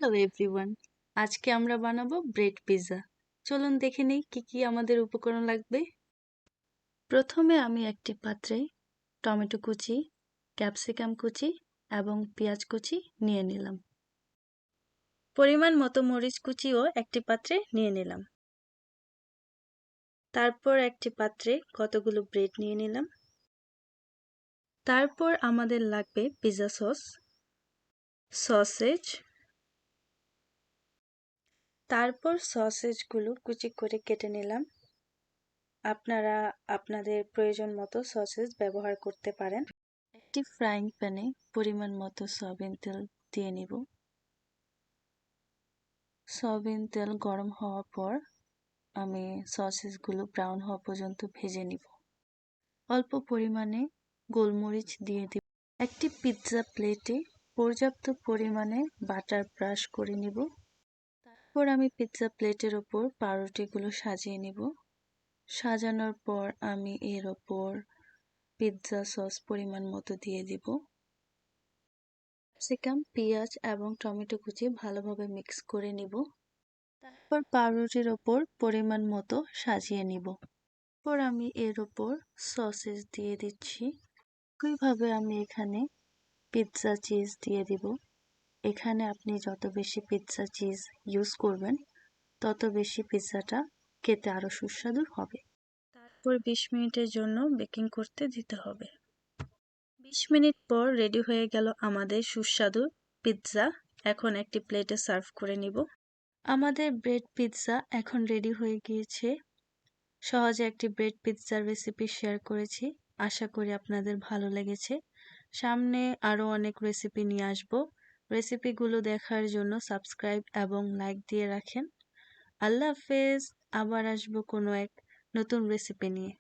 Hello everyone, আজকে আমরা বানাবো ব্রেড পিৎজা। চলুন দেখে নেই কি কি আমাদের উপকরণ লাগবে। প্রথমে আমি একটি পাত্রে টমেটো কুচি, ক্যাপসিকাম কুচি এবং পেঁয়াজ কুচি নিয়ে নিলাম। পরিমাণ মতো মরিচ কুচিও একটি পাত্রে নিয়ে নিলাম। তারপর একটি পাত্রে কতগুলো ব্রেড নিয়ে নিলাম। তারপর আমাদের লাগবে পিৎজা সস, সসেজ। তারপর সসেজগুলো কুচি করে কেটে নিলাম। আপনারা আপনাদের প্রয়োজন মতো সসেজ ব্যবহার করতে পারেন। একটি ফ্রাইং প্যানে পরিমাণ মতো সয়াবিন তেল দিয়ে নিব। সয়াবিন তেল গরম হওয়ার পর আমি সসেজগুলো ব্রাউন হওয়া পর্যন্ত ভেজে নিব। অল্প পরিমাণে গোলমরিচ দিয়ে দিব। একটি পিৎজা প্লেটে পর্যাপ্ত পরিমাণে বাটার ব্রাশ করে নিব। তারপর আমি পিৎজা প্লেটের ওপর পাউরুটিগুলো সাজিয়ে নিব। সাজানোর পর আমি এর ওপর পিৎজা সস পরিমাণ মতো দিয়ে দিব। ক্যাপসিকাম, পেঁয়াজ এবং টমেটো কুচি ভালোভাবে মিক্স করে নিব। তারপর পাউরুটির ওপর পরিমাণ মতো সাজিয়ে নিব। তারপর আমি এর ওপর সসেজ দিয়ে দিচ্ছি। একইভাবে আমি এখানে পিৎজা চিজ দিয়ে দিব। এখানে আপনি যত বেশি পিৎজা চিজ ইউজ করবেন তত বেশি পিৎজাটা খেতে আরো সুস্বাদু হবে। তারপর 20 মিনিটের জন্য বেকিং করতে দিতে হবে। 20 মিনিট পর রেডি হয়ে গেল আমাদের সুস্বাদু পিৎজা। এখন একটি প্লেটে সার্ভ করে নিব। আমাদের ব্রেড পিৎজা এখন রেডি হয়ে গিয়েছে। সহজে একটি ব্রেড পিৎজার রেসিপি শেয়ার করেছি। আশা করি আপনাদের ভালো লেগেছে। সামনে আরো অনেক রেসিপি নিয়ে আসব। রেসিপিগুলো দেখার জন্য সাবস্ক্রাইব এবং লাইক দিয়ে রাখেন। আল্লাহ হাফেজ। আবার আসবো কোনো এক নতুন রেসিপি নিয়ে।